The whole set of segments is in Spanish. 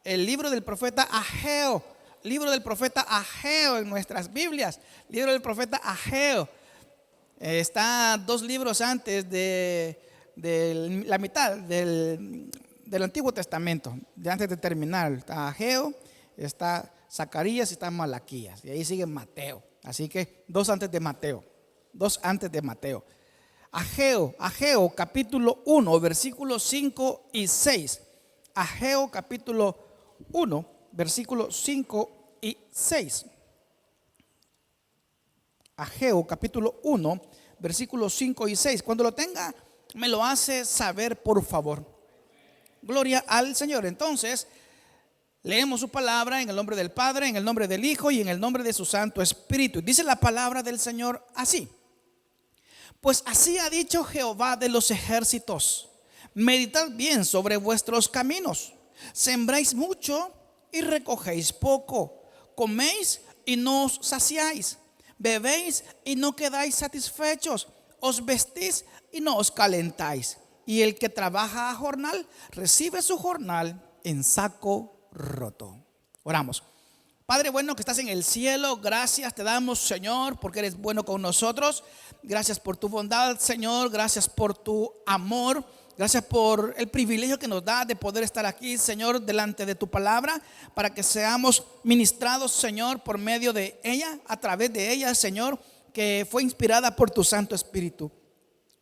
el libro del profeta Ageo. Libro del profeta Ageo en nuestras Biblias. Libro del profeta Ageo. Está 2 libros antes de la mitad del Antiguo Testamento, de antes de terminar. Está Ageo, está Zacarías y está Malaquías. Y ahí sigue Mateo. Así que 2 antes de Mateo. 2 antes de Mateo. Ageo capítulo 1, versículos 5 y 6. Ageo capítulo 1, versículos 5 y 6. Ageo capítulo 1, versículos 5 y 6. Cuando lo tenga, me lo hace saber, por favor. Gloria al Señor. Entonces, leemos su palabra en el nombre del Padre, en el nombre del Hijo y en el nombre de su Santo Espíritu. Dice la palabra del Señor así: pues así ha dicho Jehová de los ejércitos: meditad bien sobre vuestros caminos. Sembráis mucho y recogéis poco. Coméis y no os saciáis. Bebéis y no quedáis satisfechos. Os vestís y no os calentáis. Y el que trabaja a jornal recibe su jornal en saco roto. Oramos. Padre bueno que estás en el cielo, gracias te damos, Señor, porque eres bueno con nosotros. Gracias por tu bondad, Señor. Gracias por tu amor. Gracias por el privilegio que nos da de poder estar aquí, Señor, delante de tu palabra, para que seamos ministrados, Señor, por medio de ella, a través de ella, Señor, que fue inspirada por tu Santo Espíritu.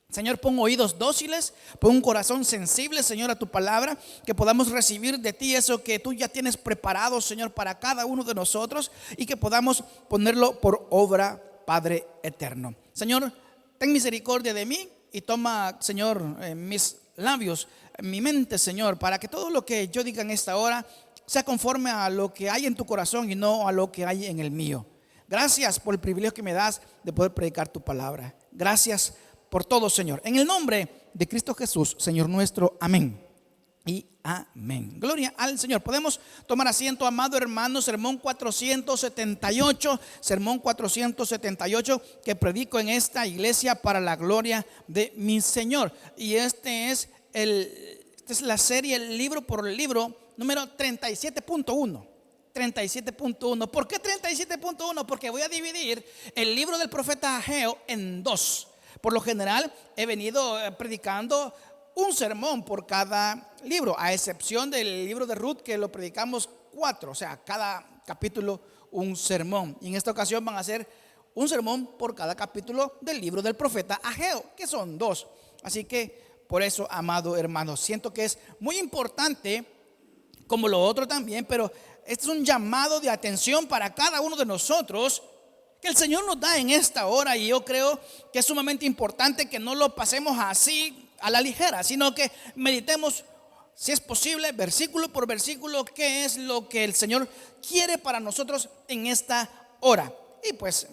Señor, pon oídos dóciles, pon un corazón sensible, Señor, a tu palabra, que podamos recibir de ti eso que tú ya tienes preparado, Señor, para cada uno de nosotros, y que podamos ponerlo por obra, Padre eterno. Señor, ten misericordia de mí y toma, Señor, mis labios, mi mente, Señor, para que todo lo que yo diga en esta hora sea conforme a lo que hay en tu corazón y no a lo que hay en el mío. Gracias por el privilegio que me das de poder predicar tu palabra. Gracias por todo, Señor. En el nombre de Cristo Jesús, Señor nuestro. Amén y amén. Gloria al Señor. Podemos tomar asiento, amado hermano. Sermón 478. Sermón 478 que predico en esta iglesia para la gloria de mi Señor. Y esta es la serie, el libro por libro, número 37.1. 37.1. ¿Por qué 37.1? Porque voy a dividir el libro del profeta Ageo en 2. Por lo general he venido predicando un sermón por cada libro, a excepción del libro de Ruth, que lo predicamos 4, o sea, cada capítulo un sermón. Y en esta ocasión van a ser un sermón por cada capítulo del libro del profeta Ageo, que son 2. Así que por eso, amado hermano, siento que es muy importante, como lo otro también, pero este es un llamado de atención para cada uno de nosotros que el Señor nos da en esta hora. Y yo creo que es sumamente importante que no lo pasemos así a la ligera, sino que meditemos, si es posible, versículo por versículo, qué es lo que el Señor quiere para nosotros en esta hora. Y pues,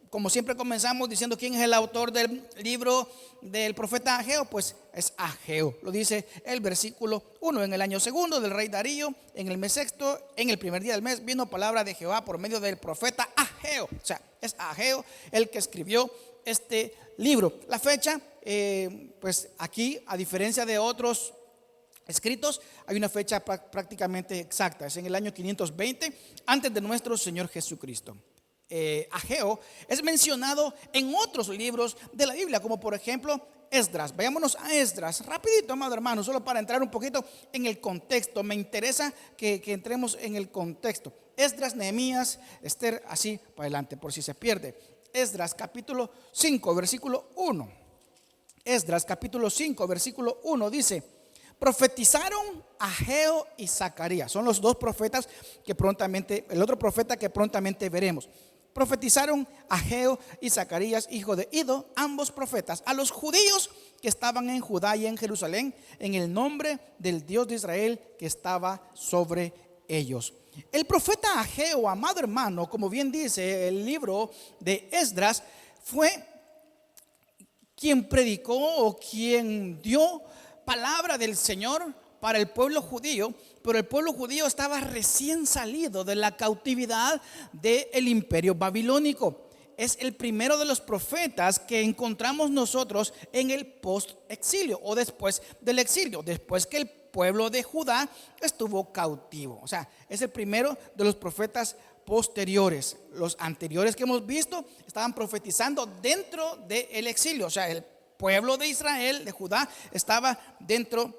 como siempre comenzamos diciendo quién es el autor del libro del profeta Ageo, pues es Ageo. Lo dice el versículo 1: en el año segundo del rey Darío, en el mes sexto, en el primer día del mes, vino palabra de Jehová por medio del profeta Ageo. O sea, es Ageo el que escribió este libro. La fecha, pues aquí, a diferencia de otros escritos, hay una fecha prácticamente exacta. Es en el año 520 antes de nuestro Señor Jesucristo. Ageo es mencionado en otros libros de la Biblia, como por ejemplo Esdras. Vayámonos a Esdras rapidito, amado hermano, solo para entrar un poquito en el contexto. Me interesa que entremos en el contexto. Esdras, Nehemías, Esther, así para adelante, por si se pierde. Esdras capítulo 5 versículo 1. Esdras capítulo 5 versículo 1 dice: profetizaron Ageo y Zacarías. Son los dos profetas que prontamente, el otro profeta que prontamente veremos. Profetizaron Ageo y Zacarías, hijo de Ido, ambos profetas, a los judíos que estaban en Judá y en Jerusalén, en el nombre del Dios de Israel que estaba sobre ellos. El profeta Ageo, amado hermano, como bien dice el libro de Esdras, fue quien predicó o quien dio palabra del Señor para el pueblo judío. Pero el pueblo judío estaba recién salido de la cautividad del imperio babilónico. Es el primero de los profetas que encontramos nosotros en el post-exilio o después del exilio. Después que el pueblo de Judá estuvo cautivo. O sea, es el primero de los profetas posteriores. Los anteriores que hemos visto estaban profetizando dentro del exilio. O sea, el pueblo de Israel, de Judá, estaba dentro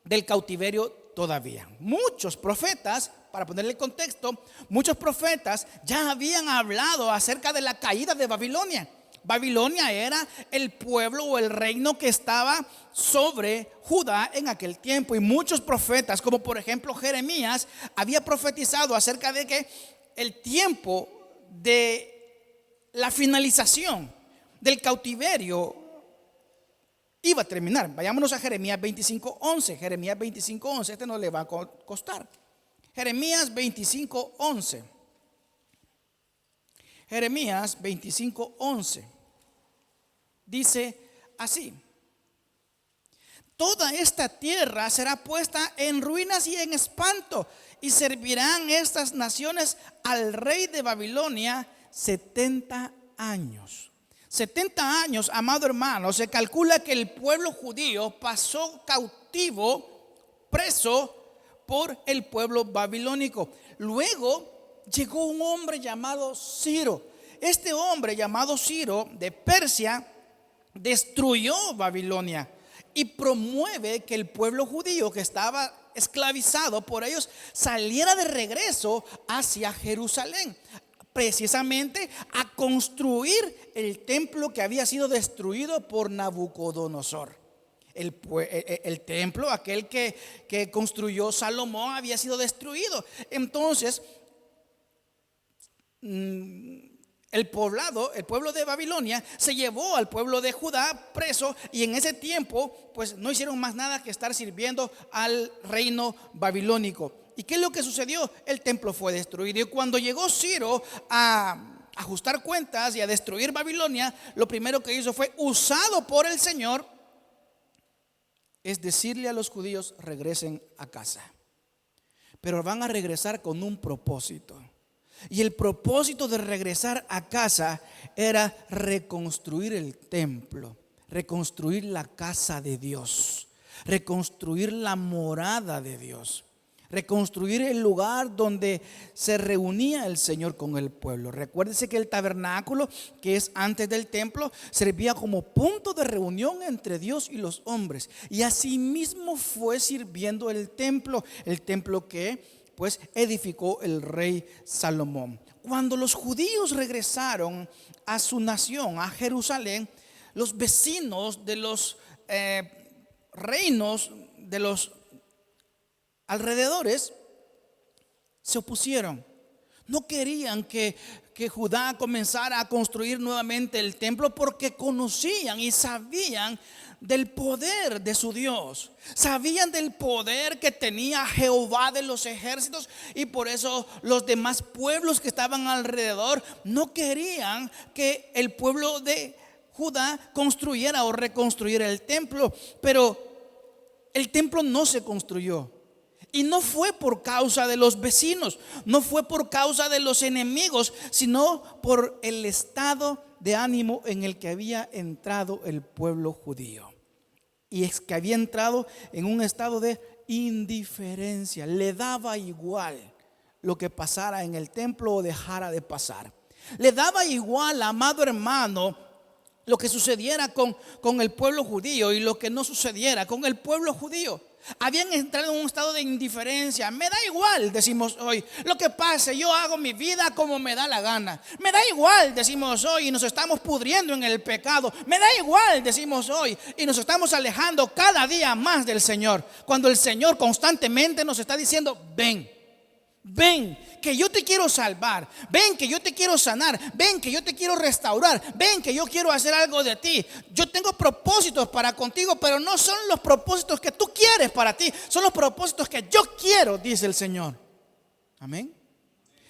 del cautiverio todavía. Muchos profetas, para ponerle contexto, muchos profetas ya habían hablado acerca de la caída de Babilonia. Babilonia era el pueblo o el reino que estaba sobre Judá en aquel tiempo. Y muchos profetas, como por ejemplo Jeremías, había profetizado acerca de que el tiempo de la finalización del cautiverio iba a terminar. Vayámonos a Jeremías 25:11. Jeremías 25:11, este no le va a costar. Jeremías 25:11. Jeremías 25:11 dice así: toda esta tierra será puesta en ruinas y en espanto, y servirán estas naciones al rey de Babilonia 70 años. 70 años, amado hermano, se calcula que el pueblo judío pasó cautivo, preso por el pueblo babilónico. Luego llegó un hombre llamado Ciro. Este hombre llamado Ciro de Persia destruyó Babilonia y promueve que el pueblo judío que estaba esclavizado por ellos saliera de regreso hacia Jerusalén, precisamente a construir el templo que había sido destruido por Nabucodonosor. El templo, aquel que construyó Salomón, había sido destruido. Entonces el pueblo de Babilonia se llevó al pueblo de Judá preso, y en ese tiempo pues no hicieron más nada que estar sirviendo al reino babilónico. ¿Y qué es lo que sucedió? El templo fue destruido, y cuando llegó Ciro a ajustar cuentas y a destruir Babilonia, lo primero que hizo fue, usado por el Señor, es decirle a los judíos: regresen a casa. Pero van a regresar con un propósito. Y el propósito de regresar a casa era reconstruir el templo, reconstruir la casa de Dios, reconstruir la morada de Dios, reconstruir el lugar donde se reunía el Señor con el pueblo. Recuérdese que el tabernáculo, que es antes del templo, servía como punto de reunión entre Dios y los hombres. Y así mismo fue sirviendo el templo que pues edificó el rey Salomón. Cuando los judíos regresaron a su nación, a Jerusalén, los vecinos de los reinos de los alrededores se opusieron. No querían que Judá comenzara a construir nuevamente el templo, porque conocían y sabían del poder de su Dios, sabían del poder que tenía Jehová de los ejércitos, y por eso los demás pueblos que estaban alrededor no querían que el pueblo de Judá construyera o reconstruyera el templo. Pero el templo no se construyó. Y no fue por causa de los vecinos, no fue por causa de los enemigos, sino por el estado de ánimo en el que había entrado el pueblo judío. Y es que había entrado en un estado de indiferencia. Le daba igual lo que pasara en el templo o dejara de pasar. Le daba igual, amado hermano, lo que sucediera con el pueblo judío y lo que no sucediera con el pueblo judío. Habían entrado en un estado de indiferencia. Me da igual, decimos hoy, lo que pase, yo hago mi vida como me da la gana. Me da igual, decimos hoy, y nos estamos pudriendo en el pecado. Me da igual, decimos hoy, y nos estamos alejando cada día más del Señor, cuando el Señor constantemente nos está diciendo: ven, ven, que yo te quiero salvar. Ven, que yo te quiero sanar. Ven, que yo te quiero restaurar. Ven, que yo quiero hacer algo de ti. Yo tengo propósitos para contigo, pero no son los propósitos que tú quieres para ti, son los propósitos que yo quiero, dice el Señor. Amén.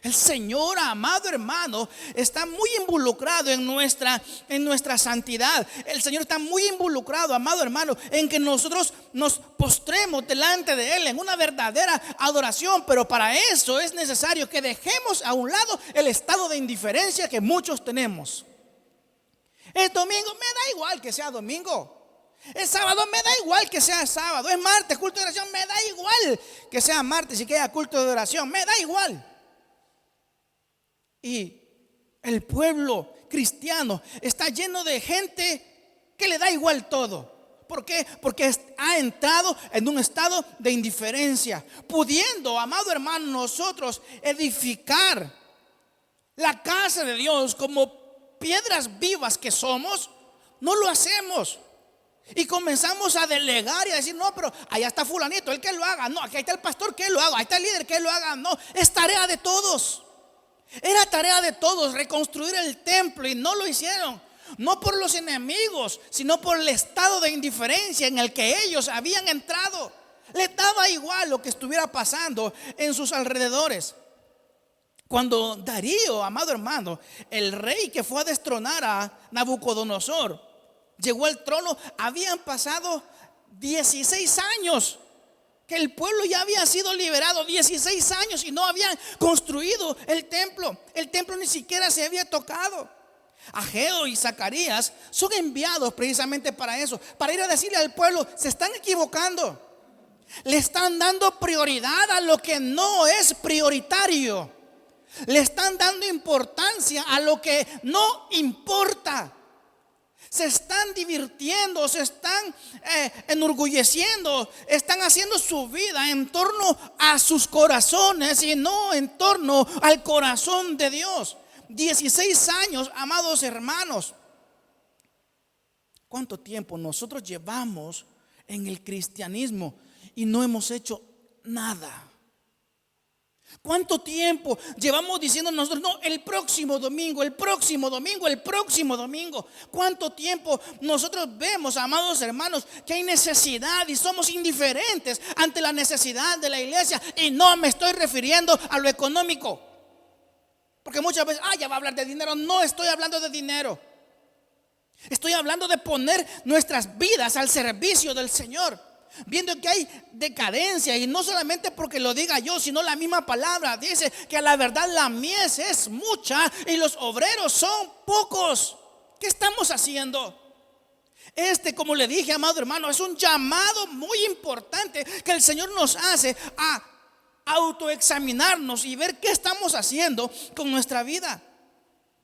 El Señor, amado hermano, está muy involucrado en nuestra santidad. El Señor está muy involucrado, amado hermano, en que nosotros nos postremos delante de Él en una verdadera adoración. Pero para eso es necesario que dejemos a un lado el estado de indiferencia que muchos tenemos. Es domingo, me da igual que sea domingo. El sábado me da igual que sea sábado. Es martes, culto de oración, me da igual que sea martes y que haya culto de oración, me da igual. Y el pueblo cristiano está lleno de gente que le da igual todo. ¿Por qué? Porque ha entrado en un estado de indiferencia, pudiendo, amado hermano, nosotros edificar la casa de Dios como piedras vivas que somos. No lo hacemos. Y comenzamos a delegar y a decir: no, pero allá está fulanito, él que lo haga. No, aquí está el pastor, que lo haga. Ahí está el líder, que lo haga. No, es tarea de todos. Era tarea de todos reconstruir el templo, y no lo hicieron. No por los enemigos, sino por el estado de indiferencia en el que ellos habían entrado. Les daba igual lo que estuviera pasando en sus alrededores. Cuando Darío, amado hermano, el rey que fue a destronar a Nabucodonosor, llegó al trono, habían pasado 16 años que el pueblo ya había sido liberado. 16 años y no habían construido el templo. El templo ni siquiera se había tocado. Ageo y Zacarías son enviados precisamente para eso, para ir a decirle al pueblo: se están equivocando. Le están dando prioridad a lo que no es prioritario. Le están dando importancia a lo que no importa. Se están divirtiendo, se están enorgulleciendo, están haciendo su vida en torno a sus corazones y no en torno al corazón de Dios. 16 años, amados hermanos. ¿Cuánto tiempo nosotros llevamos en el cristianismo y no hemos hecho nada? ¿Cuánto tiempo llevamos diciendo nosotros: no, el próximo domingo, el próximo domingo, el próximo domingo? ¿Cuánto tiempo nosotros vemos, amados hermanos, que hay necesidad y somos indiferentes ante la necesidad de la iglesia? Y no me estoy refiriendo a lo económico, porque muchas veces: ya va a hablar de dinero. No estoy hablando de dinero. Estoy hablando de poner nuestras vidas al servicio del Señor, viendo que hay decadencia. Y no solamente porque lo diga yo, sino la misma palabra dice que a la verdad la mies es mucha y los obreros son pocos. ¿Qué estamos haciendo? Como le dije, amado hermano, es un llamado muy importante que el Señor nos hace a autoexaminarnos y ver qué estamos haciendo con nuestra vida.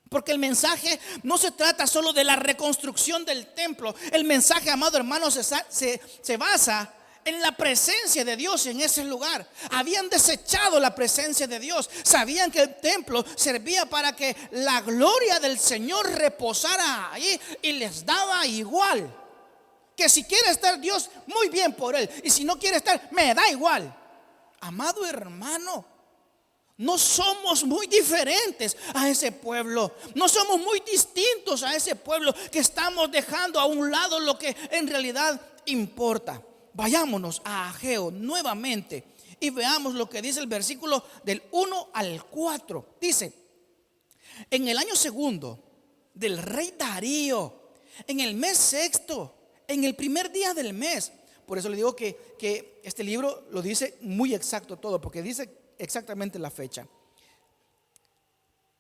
Porque el mensaje no se trata solo de la reconstrucción del templo. El mensaje, amado hermano, se basa en la presencia de Dios en ese lugar. Habían desechado la presencia de Dios. Sabían que el templo servía para que la gloria del Señor reposara ahí, y les daba igual. Que si quiere estar Dios, muy bien por él, y si no quiere estar, me da igual. Amado hermano, no somos muy diferentes a ese pueblo. No somos muy distintos a ese pueblo que estamos dejando a un lado lo que en realidad importa. Vayámonos a Ageo nuevamente y veamos lo que dice el versículo del 1 al 4. Dice: en el año segundo del rey Darío, en el mes sexto, en el primer día del mes. Por eso le digo que este libro lo dice muy exacto todo, porque dice exactamente la fecha.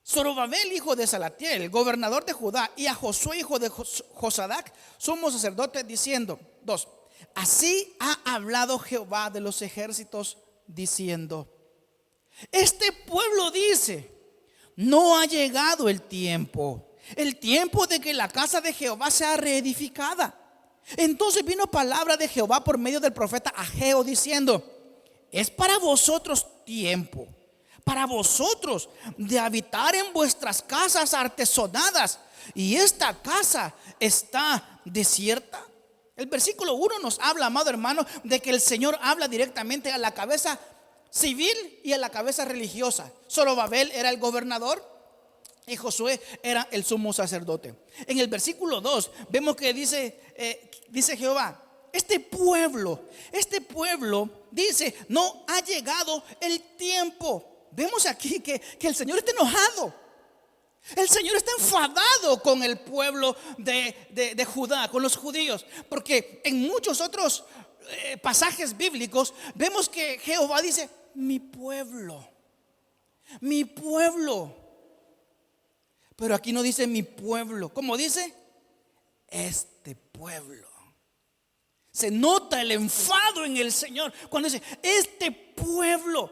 Zorobabel, hijo de Salatiel, gobernador de Judá, y a Josué, hijo de Josadac, sumo sacerdote, diciendo: 2. Así ha hablado Jehová de los ejércitos, diciendo: este pueblo dice: no ha llegado el tiempo de que la casa de Jehová sea reedificada. Entonces vino palabra de Jehová por medio del profeta Ageo, diciendo: es para vosotros tiempo, para vosotros, de habitar en vuestras casas artesonadas, y esta casa está desierta. El versículo 1 nos habla, amado hermano, de que el Señor habla directamente a la cabeza civil y a la cabeza religiosa. Zorobabel era el gobernador y Josué era el sumo sacerdote. En el versículo 2 vemos que dice Jehová: este pueblo dice: no ha llegado el tiempo. Vemos aquí que el Señor está enojado. El Señor está enfadado con el pueblo de Judá, con los judíos, porque en muchos otros pasajes bíblicos vemos que Jehová dice: mi pueblo. Pero aquí no dice mi pueblo. ¿Cómo dice? Este pueblo. Se nota el enfado en el Señor cuando dice, este pueblo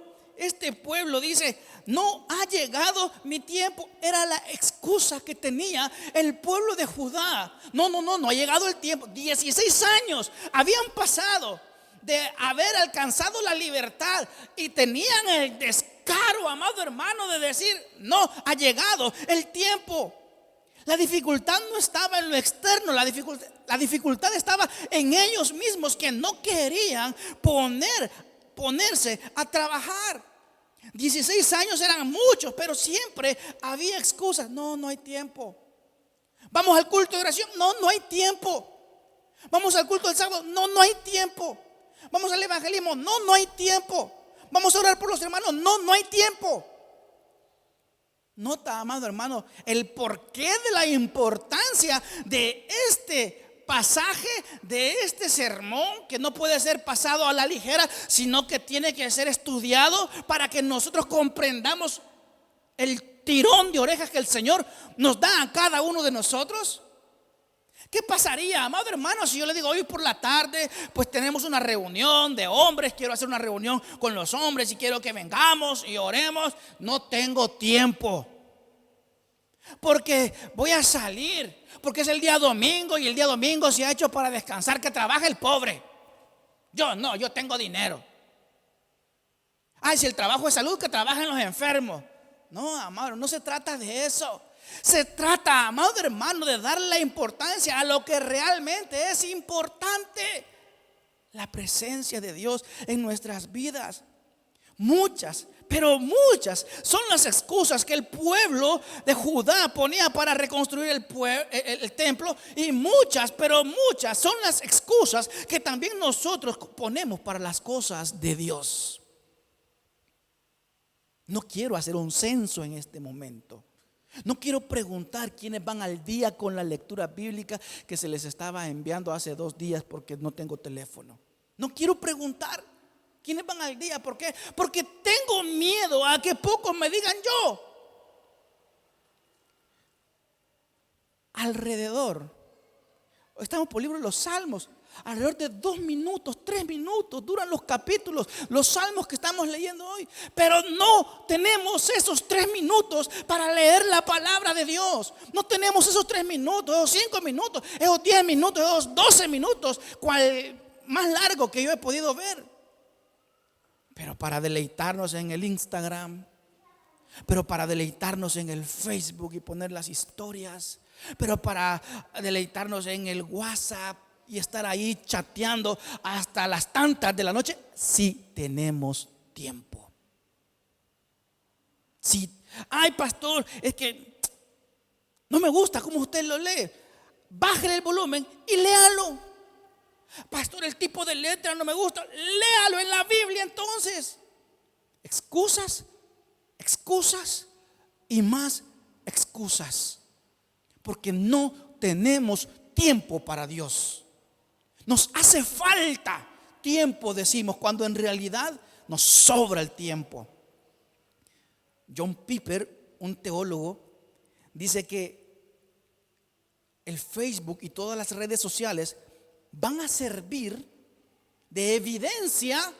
dice, no ha llegado mi tiempo. Era la excusa que tenía el pueblo de Judá. No ha llegado el tiempo. 16 años habían pasado de haber alcanzado la libertad y tenían el descaro, amado hermano, de decir, no ha llegado el tiempo. La dificultad no estaba en lo externo, la dificultad estaba en ellos mismos, que no querían ponerse a trabajar. 16 años eran muchos, pero siempre había excusas. No hay tiempo. Vamos al culto de oración. No hay tiempo. Vamos al culto del sábado. No hay tiempo. Vamos al evangelismo. No hay tiempo. Vamos a orar por los hermanos. No hay tiempo. Nota, amado hermano, el porqué de la importancia de este pasaje, de este sermón, que no puede ser pasado a la ligera, sino que tiene que ser estudiado para que nosotros comprendamos el tirón de orejas que el Señor nos da a cada uno de nosotros. ¿Qué pasaría, amado hermano, si yo le digo hoy por la tarde, pues tenemos una reunión de hombres, quiero hacer una reunión con los hombres y quiero que vengamos y oremos? No tengo tiempo, porque voy a salir, porque es el día domingo y el día domingo se ha hecho para descansar, que trabaje el pobre. Yo tengo dinero. Si el trabajo es salud, que trabajen los enfermos. No, amado, no se trata de eso. Se trata, amado hermano, de darle la importancia a lo que realmente es importante: la presencia de Dios en nuestras vidas. Muchas, pero muchas son las excusas que el pueblo de Judá ponía para reconstruir el templo. Y muchas, pero muchas son las excusas que también nosotros ponemos para las cosas de Dios. No quiero hacer un censo en este momento. No quiero preguntar quiénes van al día con la lectura bíblica que se les estaba enviando hace 2 días porque no tengo teléfono. No quiero preguntar quiénes van al día. ¿Por qué? Porque tengo miedo a que pocos me digan yo. Alrededor, estamos por el libro de los Salmos. Alrededor de 2 minutos, 3 minutos duran los capítulos, los salmos que estamos leyendo hoy. Pero no tenemos esos 3 minutos para leer la palabra de Dios. No tenemos esos 3 minutos, esos 5 minutos, esos 10 minutos, esos 12 minutos, cual más largo que yo he podido ver. Pero para deleitarnos en el Instagram, pero para deleitarnos en el Facebook y poner las historias, pero para deleitarnos en el WhatsApp y estar ahí chateando hasta las tantas de la noche, sí tenemos tiempo. Sí. Pastor, es que no me gusta cómo usted lo lee. Bájale el volumen y léalo. Pastor, el tipo de letra no me gusta. Léalo en la Biblia entonces. Excusas y más excusas, porque no tenemos tiempo para Dios. Nos hace falta tiempo, decimos, cuando en realidad nos sobra el tiempo. John Piper, un teólogo, dice que el Facebook y todas las redes sociales van a servir de evidencia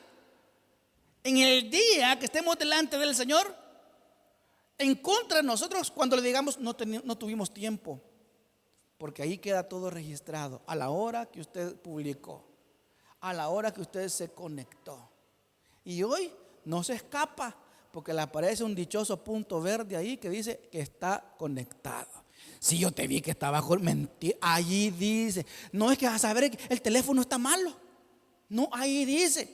en el día que estemos delante del Señor en contra de nosotros, cuando le digamos no tuvimos tiempo. Porque ahí queda todo registrado: a la hora que usted publicó, a la hora que usted se conectó. Y hoy no se escapa, porque le aparece un dichoso punto verde ahí que dice que está conectado. Si yo te vi que estaba con mentira, allí dice. No es que a saber que el teléfono está malo. No, ahí dice.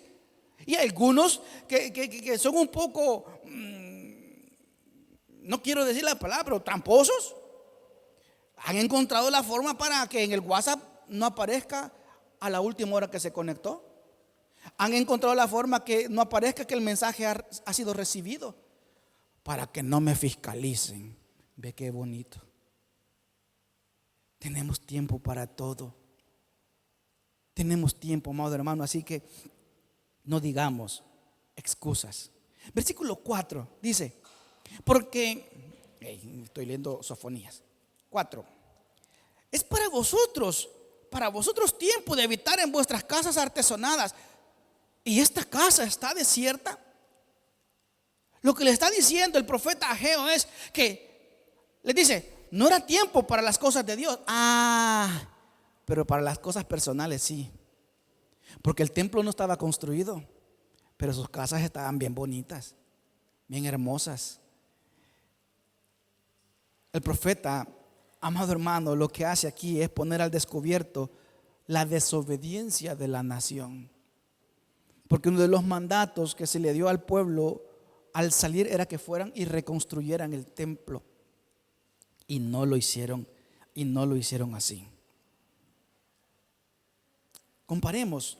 Y algunos que son un poco, no quiero decir la palabra, pero tramposos, han encontrado la forma para que en el WhatsApp no aparezca a la última hora que se conectó. Han encontrado la forma que no aparezca que el mensaje ha sido recibido, para que no me fiscalicen. Ve qué bonito. Tenemos tiempo para todo. Tenemos tiempo, amado hermano, así que no digamos excusas. Versículo 4 dice, porque estoy leyendo Sofonías 4. Es para vosotros, para vosotros tiempo de habitar en vuestras casas artesonadas. Y esta casa está desierta. Lo que le está diciendo el profeta Ageo es que le dice: no era tiempo para las cosas de Dios. Pero para las cosas personales sí. Porque el templo no estaba construido, pero sus casas estaban bien bonitas, bien hermosas. El profeta, amado hermano, lo que hace aquí es poner al descubierto la desobediencia de la nación. Porque uno de los mandatos que se le dio al pueblo al salir era que fueran y reconstruyeran el templo. Y no lo hicieron, así. Comparemos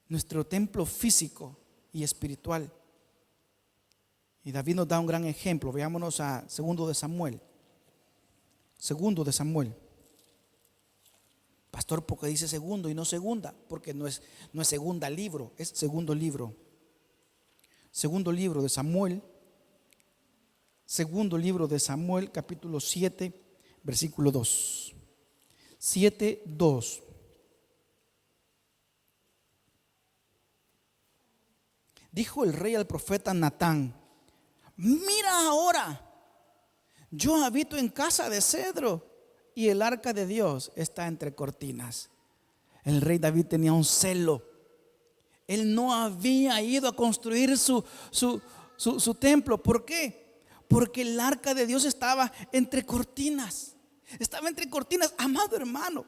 nuestro templo físico y espiritual. Y David nos da un gran ejemplo. Veámonos a Segundo de Samuel. Pastor, ¿por qué dice segundo y no segunda? Porque no es segunda libro, es segundo libro. Segundo libro de Samuel. Segundo libro de Samuel, capítulo 7, versículo 2. 7:2. Dijo el rey al profeta Natán: mira ahora, yo habito en casa de cedro y el arca de Dios está entre cortinas. El rey David tenía un celo. Él no había ido a construir su templo. ¿Por qué? Porque el arca de Dios estaba entre cortinas. Estaba entre cortinas. Amado hermano,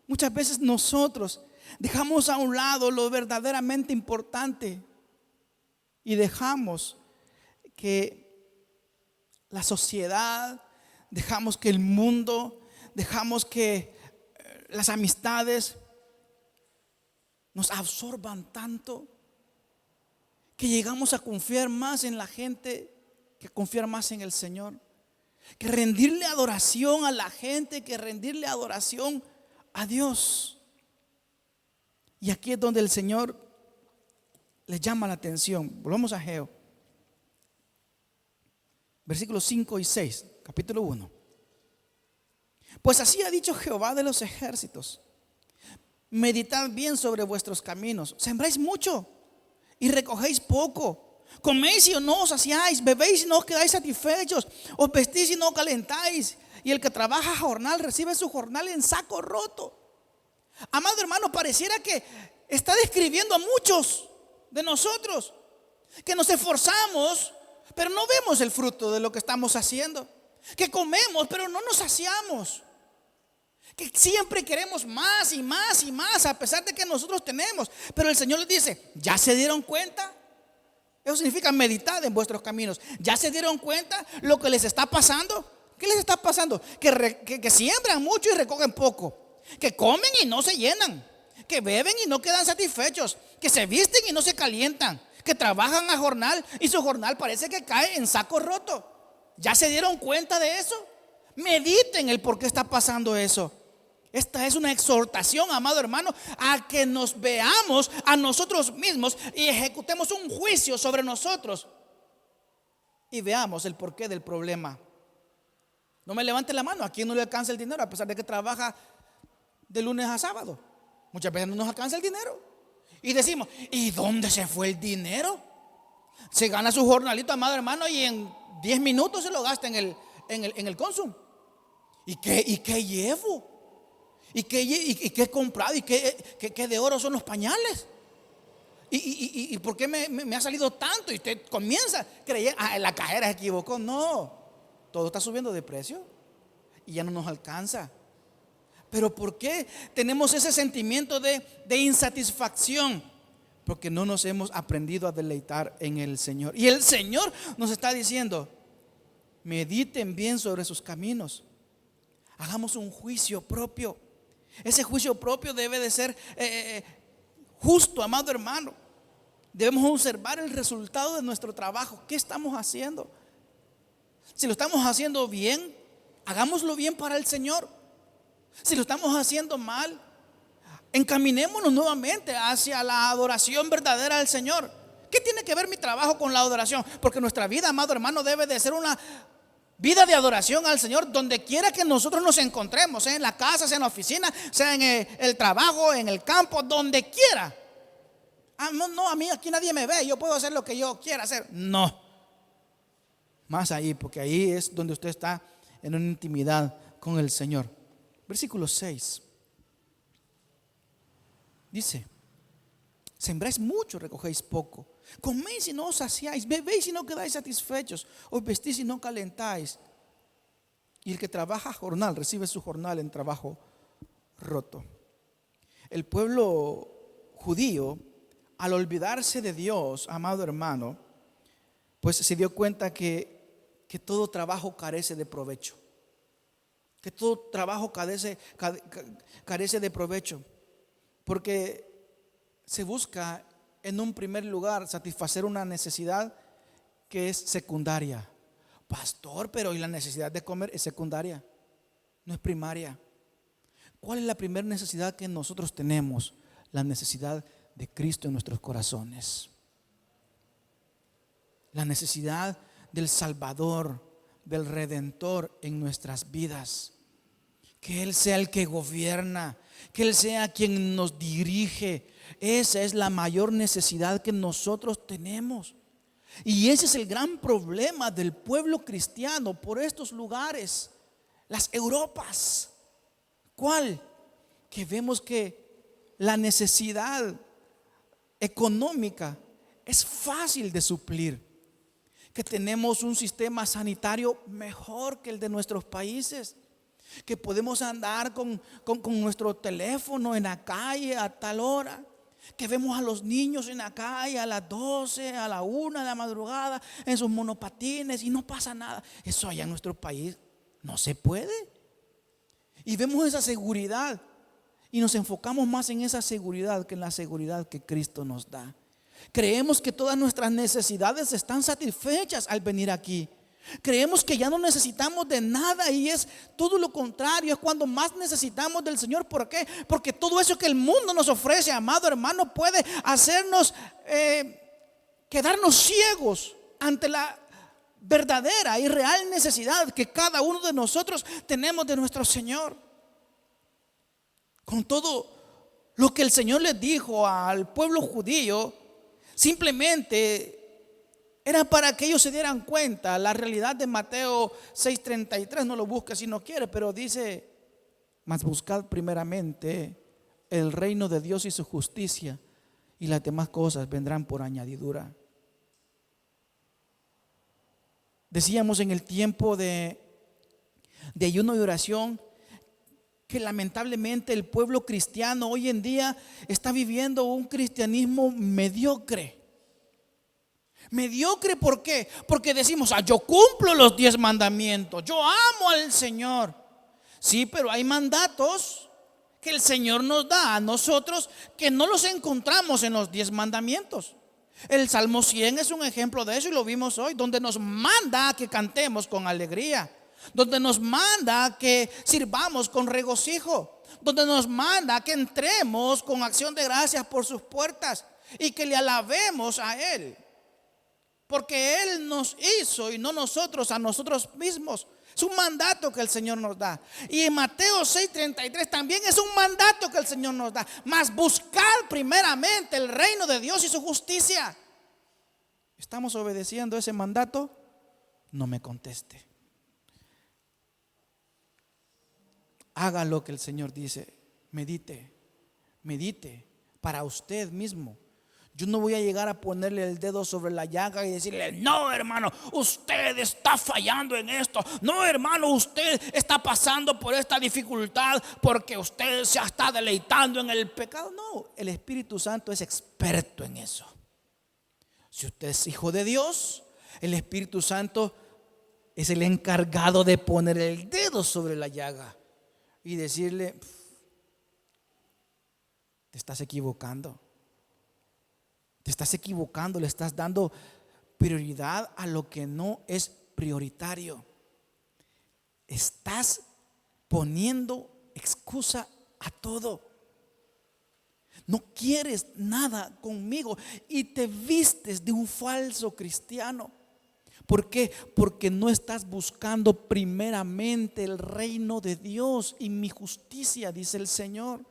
muchas veces nosotros dejamos a un lado lo verdaderamente importante y dejamos que la sociedad, dejamos que el mundo, dejamos que las amistades nos absorban tanto que llegamos a confiar más en la gente que confiar más en el Señor, que rendirle adoración a la gente, que rendirle adoración a Dios. Y aquí es donde el Señor les llama la atención. Volvamos a Ageo, versículos 5 y 6, capítulo 1. Pues así ha dicho Jehová de los ejércitos: meditad bien sobre vuestros caminos. Sembráis mucho y recogéis poco. Coméis y no os saciáis. Bebéis y no os quedáis satisfechos. Os vestís y no calentáis. Y el que trabaja a jornal recibe su jornal en saco roto. Amado hermano, pareciera que está describiendo a muchos de nosotros que nos esforzamos, pero no vemos el fruto de lo que estamos haciendo. Que comemos, pero no nos saciamos. Que siempre queremos más y más y más, a pesar de que nosotros tenemos. Pero el Señor les dice: ¿ya se dieron cuenta? Eso significa meditar en vuestros caminos. ¿Ya se dieron cuenta lo que les está pasando? ¿Qué les está pasando? Que siembran mucho y recogen poco. Que comen y no se llenan. Que beben y no quedan satisfechos. Que se visten y no se calientan. Que trabajan a jornal y su jornal parece que cae en saco roto. ¿Ya se dieron cuenta de eso? Mediten el por qué está pasando eso. Esta es una exhortación, amado hermano, a que nos veamos a nosotros mismos y ejecutemos un juicio sobre nosotros y veamos el porqué del problema. No me levante la mano. ¿A quién no le alcanza el dinero a pesar de que trabaja de lunes a sábado? Muchas veces no nos alcanza el dinero y decimos: ¿y dónde se fue el dinero? Se gana su jornalito, amado hermano, y en 10 minutos se lo gasta en el Consum. ¿Y qué llevo? ¿Y qué he comprado? ¿Y qué de oro son los pañales? ¿Y por qué me ha salido tanto? Y usted comienza creyendo: la cajera se equivocó. No, todo está subiendo de precio y ya no nos alcanza. ¿Pero por qué tenemos ese sentimiento de insatisfacción? Porque no nos hemos aprendido a deleitar en el Señor. Y el Señor nos está diciendo: mediten bien sobre sus caminos. Hagamos un juicio propio. Ese juicio propio debe de ser justo, amado hermano. Debemos observar el resultado de nuestro trabajo. ¿Qué estamos haciendo? Si lo estamos haciendo bien, hagámoslo bien para el Señor. Si lo estamos haciendo mal, encaminémonos nuevamente hacia la adoración verdadera al Señor. ¿Qué tiene que ver mi trabajo con la adoración? Porque nuestra vida, amado hermano, debe de ser una Vida de adoración al Señor donde quiera que nosotros nos encontremos, sea en la casa, sea en la oficina, sea en el trabajo, en el campo, donde quiera. No, a mí aquí nadie me ve, yo puedo hacer lo que yo quiera hacer. No, más ahí, porque ahí es donde usted está en una intimidad con el Señor. Versículo 6 dice: sembráis mucho, recogéis poco. Coméis y no os saciáis, bebéis y no quedáis satisfechos, os vestís y no calentáis. Y el que trabaja jornal recibe su jornal en trabajo roto. El pueblo judío, al olvidarse de Dios, amado hermano, pues se dio cuenta que todo trabajo carece de provecho. Que todo trabajo carece de provecho. Porque se busca en un primer lugar satisfacer una necesidad que es secundaria. Pastor, pero ¿y la necesidad de comer es secundaria? No es primaria. ¿Cuál es la primera necesidad que nosotros tenemos? La necesidad de Cristo en nuestros corazones. La necesidad del Salvador, del Redentor en nuestras vidas. Que Él sea el que gobierna, que Él sea quien nos dirige. Esa es la mayor necesidad que nosotros tenemos. Y ese es el gran problema del pueblo cristiano por estos lugares, las Europas. ¿Cuál? Que vemos que la necesidad económica es fácil de suplir, que tenemos un sistema sanitario mejor que el de nuestros países, que podemos andar con nuestro teléfono en la calle a tal hora, que vemos a los niños en la calle a las 12, a la 1 de la madrugada en sus monopatines y no pasa nada. Eso allá en nuestro país no se puede. Y vemos esa seguridad y nos enfocamos más en esa seguridad que en la seguridad que Cristo nos da. Creemos que todas nuestras necesidades están satisfechas al venir aquí. Creemos que ya no necesitamos de nada y es todo lo contrario, es cuando más necesitamos del Señor. ¿Por qué? Porque todo eso que el mundo nos ofrece, amado hermano, puede hacernos quedarnos ciegos ante la verdadera y real necesidad que cada uno de nosotros tenemos de nuestro Señor. Con todo lo que el Señor les dijo al pueblo judío, simplemente era para que ellos se dieran cuenta. La realidad de Mateo 6:33, no lo busque si no quiere, pero dice: mas buscad primeramente el reino de Dios y su justicia, y las demás cosas vendrán por añadidura. Decíamos en el tiempo de ayuno y oración que lamentablemente el pueblo cristiano hoy en día está viviendo un cristianismo mediocre. Mediocre, ¿por qué? Porque decimos: yo cumplo los 10 mandamientos, yo amo al Señor. Sí, pero hay mandatos que el Señor nos da a nosotros que no los encontramos en los 10 mandamientos. El Salmo 100 es un ejemplo de eso y lo vimos hoy, donde nos manda a que cantemos con alegría, donde nos manda a que sirvamos con regocijo, donde nos manda a que entremos con acción de gracias por sus puertas y que le alabemos a Él. Porque Él nos hizo y no nosotros a nosotros mismos. Es un mandato que el Señor nos da. Y en Mateo 6:33 también es un mandato que el Señor nos da. Mas buscar primeramente el reino de Dios y su justicia. ¿Estamos obedeciendo ese mandato? No me conteste. Haga lo que el Señor dice. Medite para usted mismo. Yo no voy a llegar a ponerle el dedo sobre la llaga y decirle: no, hermano, usted está fallando en esto. No, hermano, usted está pasando por esta dificultad porque usted se está deleitando en el pecado. No, el Espíritu Santo es experto en eso. Si usted es hijo de Dios, el Espíritu Santo es el encargado de poner el dedo sobre la llaga y decirle: te estás equivocando. Te estás equivocando, le estás dando prioridad a lo que no es prioritario. Estás poniendo excusa a todo. No quieres nada conmigo y te vistes de un falso cristiano. ¿Por qué? Porque no estás buscando primeramente el reino de Dios y mi justicia, dice el Señor.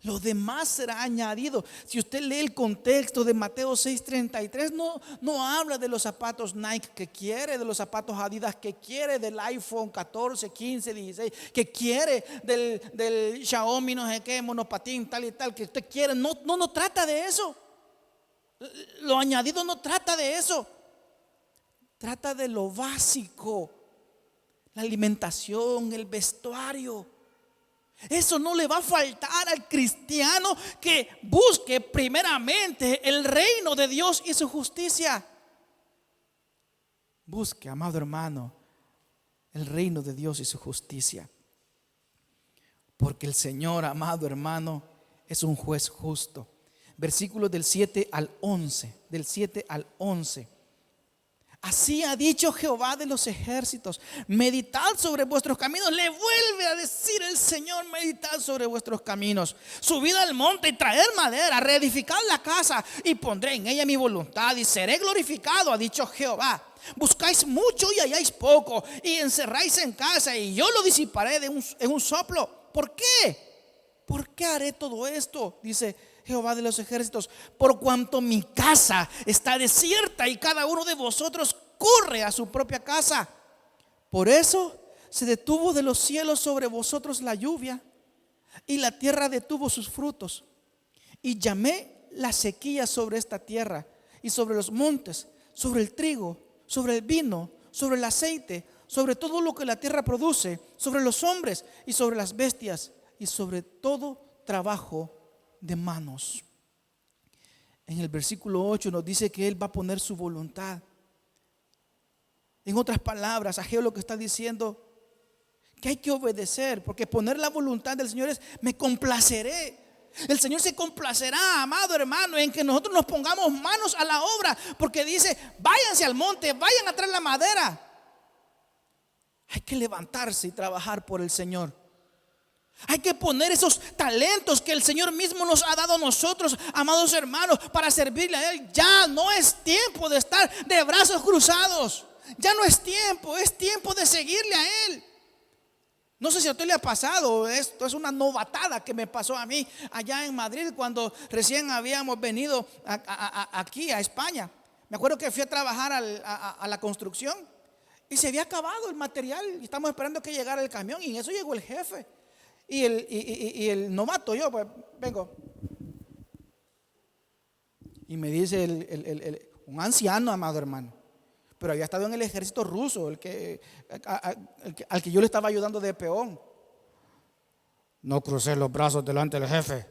Lo demás será añadido. Si usted lee el contexto de Mateo 6:33, no habla de los zapatos Nike que quiere, de los zapatos Adidas que quiere, del iPhone 14, 15, 16 que quiere, del Xiaomi no sé qué, monopatín tal y tal que usted quiere. No trata de eso. Lo añadido no trata de eso. Trata de lo básico, la alimentación, el vestuario. Eso no le va a faltar al cristiano que busque primeramente el reino de Dios y su justicia. Busque, amado hermano, el reino de Dios y su justicia. Porque el Señor, amado hermano, es un juez justo. Versículos del 7 al 11. Del 7 al 11. Así ha dicho Jehová de los ejércitos: meditad sobre vuestros caminos. Le vuelve a decir el Señor: meditad sobre vuestros caminos. Subid al monte y traed madera, reedificad la casa y pondré en ella mi voluntad y seré glorificado, ha dicho Jehová. Buscáis mucho y halláis poco, y encerráis en casa y yo lo disiparé en un soplo. ¿Por qué? ¿Por qué haré todo esto? Dice Jehová de los ejércitos: por cuanto mi casa está desierta y cada uno de vosotros corre a su propia casa. Por eso se detuvo de los cielos sobre vosotros la lluvia, y la tierra detuvo sus frutos. Y llamé la sequía sobre esta tierra y sobre los montes, sobre el trigo, sobre el vino, sobre el aceite, sobre todo lo que la tierra produce, sobre los hombres y sobre las bestias, y sobre todo trabajo de manos. En el versículo 8 nos dice que Él va a poner su voluntad. En otras palabras, Ageo lo que está diciendo que hay que obedecer, porque poner la voluntad del Señor es: me complaceré. El Señor se complacerá, amado hermano, en que nosotros nos pongamos manos a la obra, porque dice: váyanse al monte, vayan a traer la madera. Hay que levantarse y trabajar por el Señor. Hay que poner esos talentos que el Señor mismo nos ha dado a nosotros, amados hermanos, para servirle a Él. Ya no es tiempo de estar de brazos cruzados. Ya no es tiempo de seguirle a Él. No sé si a usted le ha pasado, esto es una novatada que me pasó a mí allá en Madrid cuando recién habíamos venido aquí a España. Me acuerdo que fui a trabajar a la construcción y se había acabado el material y estamos esperando que llegara el camión, y en eso llegó el jefe. Y el novato, yo pues vengo. Y me dice un anciano, amado hermano, pero había estado en el ejército ruso, al que yo le estaba ayudando de peón: no crucé los brazos delante del jefe.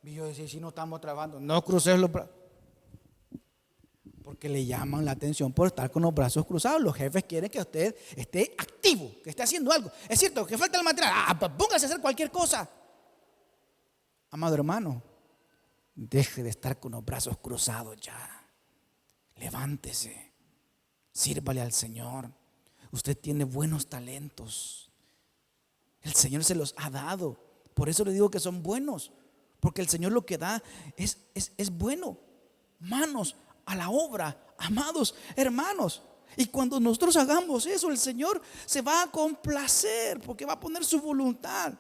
Y yo decía: si no estamos trabajando, no crucé los brazos. Porque le llaman la atención por estar con los brazos cruzados. Los jefes quieren que usted esté activo, que esté haciendo algo. Es cierto que falta el material, pues póngase a hacer cualquier cosa. Amado hermano, deje de estar con los brazos cruzados ya. Levántese, sírvale al Señor. Usted tiene buenos talentos. El Señor se los ha dado. Por eso le digo que son buenos, porque el Señor lo que da es bueno. Manos a la obra, amados hermanos. Y cuando nosotros hagamos eso, el Señor se va a complacer, porque va a poner su voluntad,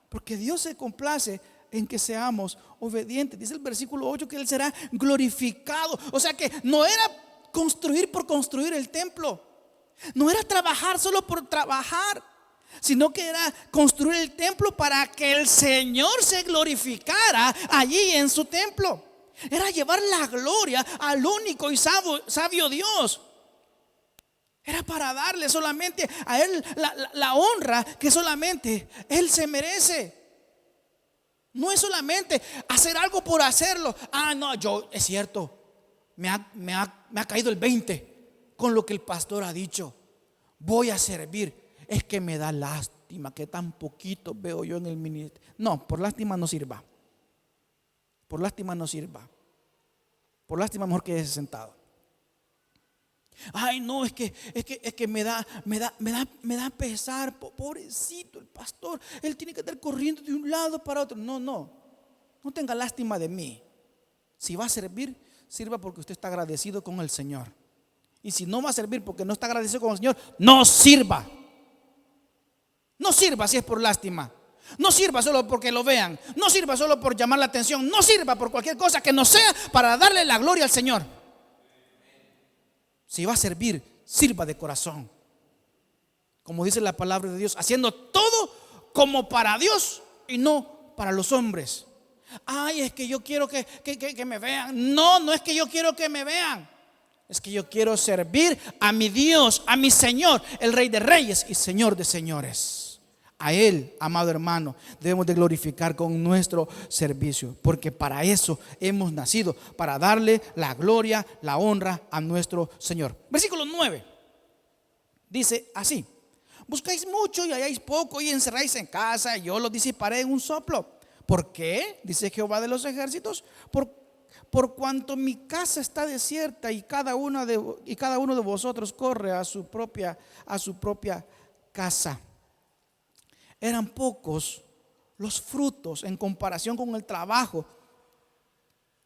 porque Dios se complace en que seamos obedientes. Dice el versículo 8 que Él será glorificado. O sea que no era construir por construir el templo, no era trabajar solo por trabajar, sino que era construir el templo para que el Señor se glorificara allí en su templo. Era llevar la gloria al único y sabio Dios. Era para darle solamente a Él la honra que solamente Él se merece. No es solamente hacer algo por hacerlo. No, es cierto, me ha caído el 20 con lo que el pastor ha dicho. Voy a servir. Es que me da lástima que tan poquito veo yo en el ministerio. No, por lástima no sirva. Por lástima no sirva. Por lástima mejor quédese sentado. No, es que me da pesar, pobrecito el pastor, él tiene que estar corriendo de un lado para otro. No tenga lástima de mí. Si va a servir, sirva porque usted está agradecido con el Señor Y si no va a servir porque no está agradecido con el Señor, no sirva. No sirva si es por lástima. No sirva solo porque lo vean. No sirva solo por llamar la atención. No sirva por cualquier cosa que no sea para darle la gloria al Señor. Si va a servir, sirva de corazón. Como dice la palabra de Dios, haciendo todo como para Dios y no para los hombres. Ay, es que yo quiero que me vean. No, no es que yo quiero que me vean. Es que yo quiero servir a mi Dios, a mi Señor, el Rey de Reyes y Señor de Señores. A Él, amado hermano, debemos de glorificar con nuestro servicio, porque para eso hemos nacido, para darle la gloria, la honra a nuestro Señor. Versículo 9 dice así: buscáis mucho y halláis poco, y encerráis en casa, y yo los disiparé en un soplo. ¿Por qué? Dice Jehová de los ejércitos. Por cuanto mi casa está desierta y cada uno de vosotros corre a su propia casa. Eran pocos los frutos en comparación con el trabajo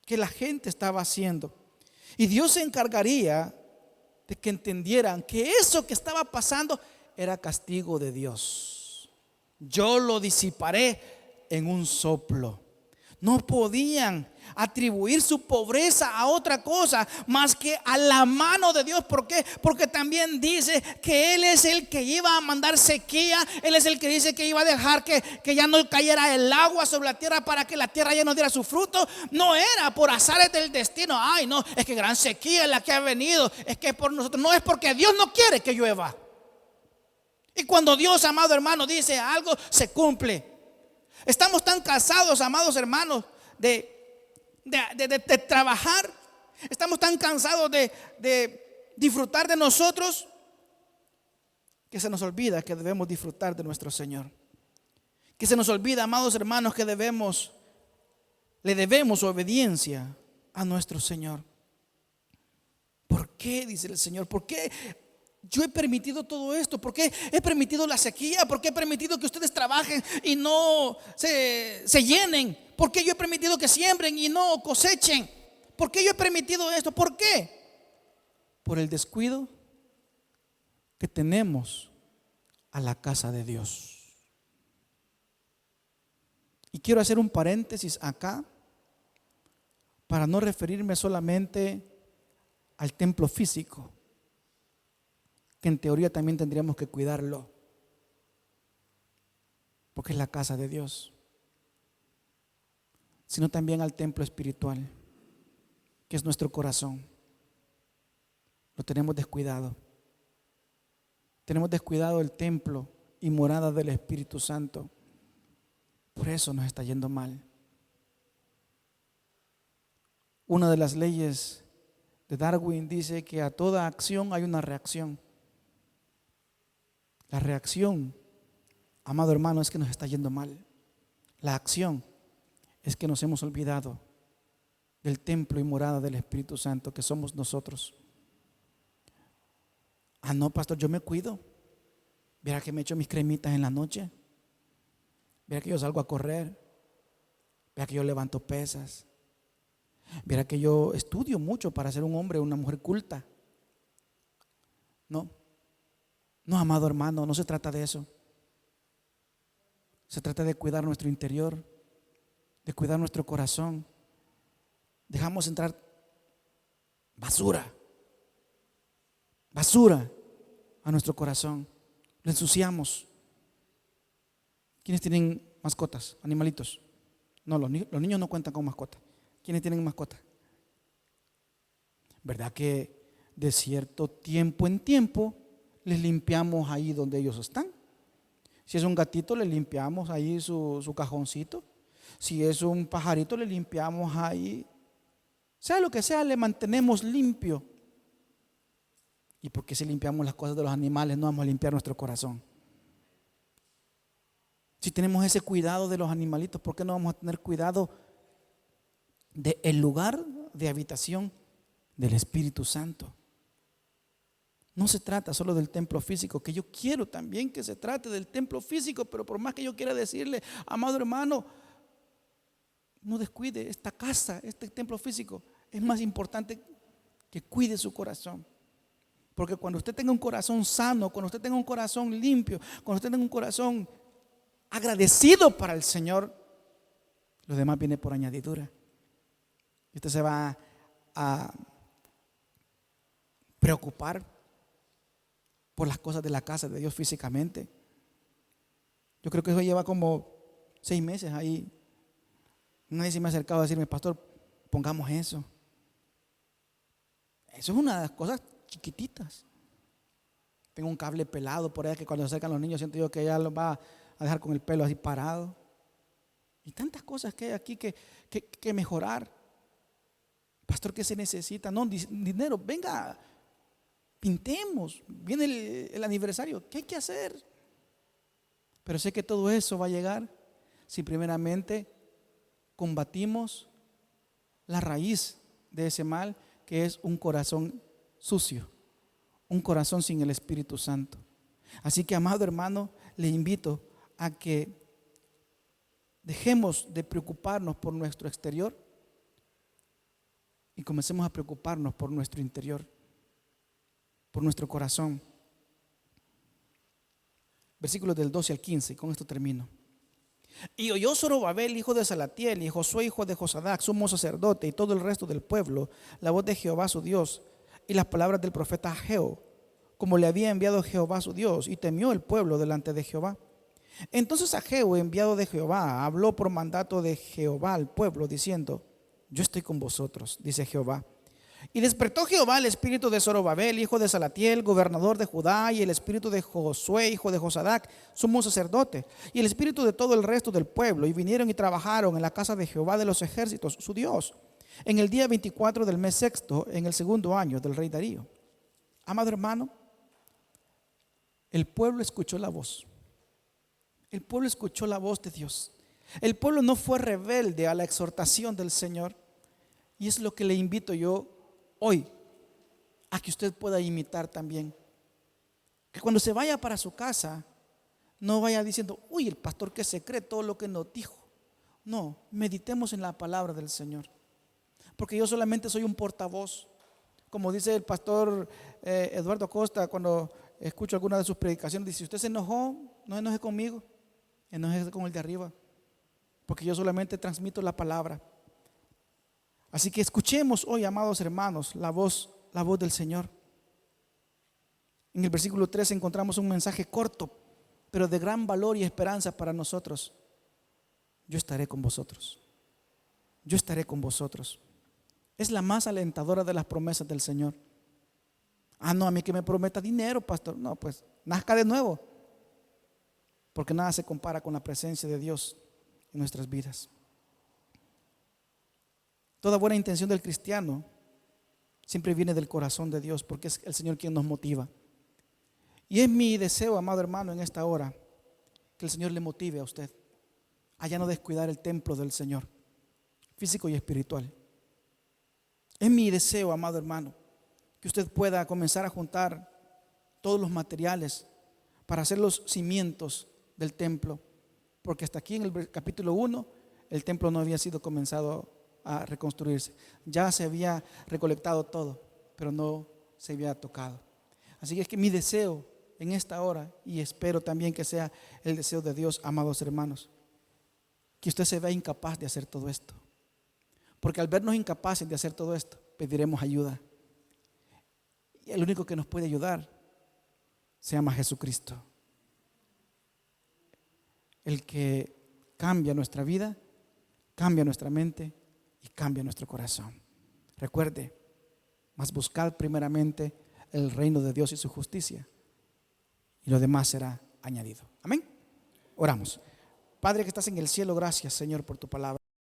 que la gente estaba haciendo. Y Dios se encargaría de que entendieran que eso que estaba pasando era castigo de Dios. Yo lo disiparé en un soplo. No podían atribuir su pobreza a otra cosa más que a la mano de Dios. ¿Por qué? Porque también dice que Él es el que iba a mandar sequía. Él es el que dice que iba a dejar que ya no cayera el agua sobre la tierra para que la tierra ya no diera su fruto. No era por azares del destino. Ay, no, es que gran sequía es la que ha venido. Es que por nosotros, no, es porque Dios no quiere que llueva. Y cuando Dios, amado hermano, dice algo, se cumple. Estamos tan cansados, amados hermanos, de trabajar. Estamos tan cansados de disfrutar de nosotros, que se nos olvida que debemos disfrutar de nuestro Señor. Que se nos olvida, amados hermanos, que le debemos obediencia a nuestro Señor. ¿Por qué? Dice el Señor. ¿Por qué yo he permitido todo esto? ¿Por qué he permitido la sequía? ¿Por qué he permitido que ustedes trabajen y no se llenen? ¿Por qué yo he permitido que siembren y no cosechen? ¿Por qué yo he permitido esto? ¿Por qué? Por el descuido que tenemos a la casa de Dios. Y quiero hacer un paréntesis acá para no referirme solamente al templo físico, que en teoría también tendríamos que cuidarlo, porque es la casa de Dios, sino también al templo espiritual, que es nuestro corazón. Lo tenemos descuidado. Tenemos descuidado el templo y morada del Espíritu Santo. Por eso nos está yendo mal. Una de las leyes de Darwin dice que a toda acción hay una reacción. La reacción, amado hermano, es que nos está yendo mal. La acción es que nos hemos olvidado del templo y morada del Espíritu Santo, que somos nosotros. Ah, no, pastor, yo me cuido. Verá que me echo mis cremitas en la noche. Verá que yo salgo a correr. Verá que yo levanto pesas. Verá que yo estudio mucho para ser un hombre o una mujer culta. No, amado hermano, no se trata de eso. Se trata de cuidar nuestro interior, de cuidar nuestro corazón. Dejamos entrar basura a nuestro corazón. Lo ensuciamos. ¿Quiénes tienen mascotas, animalitos? No, los niños no cuentan con mascotas. ¿Quiénes tienen mascotas? ¿Verdad que de cierto tiempo en tiempo les limpiamos ahí donde ellos están? Si es un gatito, le limpiamos ahí su cajoncito. Si es un pajarito, le limpiamos ahí. Sea lo que sea, le mantenemos limpio. ¿Y por qué si limpiamos las cosas de los animales no vamos a limpiar nuestro corazón? Si tenemos ese cuidado de los animalitos, ¿por qué no vamos a tener cuidado del lugar de habitación del Espíritu Santo? No se trata solo del templo físico, que yo quiero también que se trate del templo físico, pero por más que yo quiera decirle, amado hermano, no descuide esta casa, este templo físico. Es más importante que cuide su corazón. Porque cuando usted tenga un corazón sano, cuando usted tenga un corazón limpio, cuando usted tenga un corazón agradecido para el Señor, lo demás viene por añadidura. Y usted se va a preocupar por las cosas de la casa de Dios físicamente. Yo creo que eso lleva como 6 meses ahí. Nadie se me ha acercado a decirme: pastor, pongamos eso. Eso es una de las cosas chiquititas. Tengo un cable pelado por ahí que cuando se acercan los niños siento yo que ya los va a dejar con el pelo así parado. Y tantas cosas que hay aquí que mejorar. Pastor, ¿qué se necesita? No, dinero. Venga, pintemos. Viene el aniversario. ¿Qué hay que hacer? Pero sé que todo eso va a llegar si primeramente combatimos la raíz de ese mal, que es un corazón sucio, un corazón sin el Espíritu Santo. Así que, amado hermano, le invito a que dejemos de preocuparnos por nuestro exterior y comencemos a preocuparnos por nuestro interior, por nuestro corazón. Versículos del 12 al 15, y con esto termino. Y oyó Zorobabel, hijo de Salatiel, y Josué, hijo de Josadac, sumo sacerdote, y todo el resto del pueblo, la voz de Jehová su Dios, y las palabras del profeta Ageo, como le había enviado Jehová su Dios, y temió el pueblo delante de Jehová. Entonces Ageo, enviado de Jehová, habló por mandato de Jehová al pueblo, diciendo: yo estoy con vosotros, dice Jehová. Y despertó Jehová el espíritu de Zorobabel, hijo de Salatiel, gobernador de Judá, y el espíritu de Josué, hijo de Josadac, sumo sacerdote, y el espíritu de todo el resto del pueblo, y vinieron y trabajaron en la casa de Jehová de los ejércitos, su Dios, en el día 24 del mes sexto, en el segundo año del rey Darío. Amado hermano, el pueblo escuchó la voz. El pueblo escuchó la voz de Dios. El pueblo no fue rebelde a la exhortación del Señor. Y es lo que le invito yo hoy, a que usted pueda imitar también. Que cuando se vaya para su casa, no vaya diciendo: uy, el pastor que se cree todo lo que nos dijo. No, meditemos en la palabra del Señor. Porque yo solamente soy un portavoz. Como dice el pastor Eduardo Acosta, cuando escucho alguna de sus predicaciones, dice: si usted se enojó, no se enoje conmigo, enójese con el de arriba. Porque yo solamente transmito la palabra. Así que escuchemos hoy, amados hermanos, la voz del Señor. En el versículo 3 encontramos un mensaje corto, pero de gran valor y esperanza para nosotros. Yo estaré con vosotros. Yo estaré con vosotros. Es la más alentadora de las promesas del Señor. No, a mí que me prometa dinero, pastor. No, pues nazca de nuevo. Porque nada se compara con la presencia de Dios en nuestras vidas. Toda buena intención del cristiano siempre viene del corazón de Dios, porque es el Señor quien nos motiva. Y es mi deseo, amado hermano, en esta hora, que el Señor le motive a usted a ya no descuidar el templo del Señor, físico y espiritual. Es mi deseo, amado hermano, que usted pueda comenzar a juntar todos los materiales para hacer los cimientos del templo, porque hasta aquí en el capítulo 1 el templo no había sido comenzado a reconstruirse. Ya se había recolectado todo, pero no se había tocado. Así que es que mi deseo en esta hora, y espero también que sea el deseo de Dios, amados hermanos, que usted se vea incapaz de hacer todo esto. Porque al vernos incapaces de hacer todo esto, pediremos ayuda. Y el único que nos puede ayudar se llama Jesucristo. El que cambia nuestra vida, cambia nuestra mente y cambia nuestro corazón. Recuerde, mas buscad primeramente el reino de Dios y su justicia, y lo demás será añadido. Amén. Oramos. Padre que estás en el cielo, gracias, Señor, por tu palabra.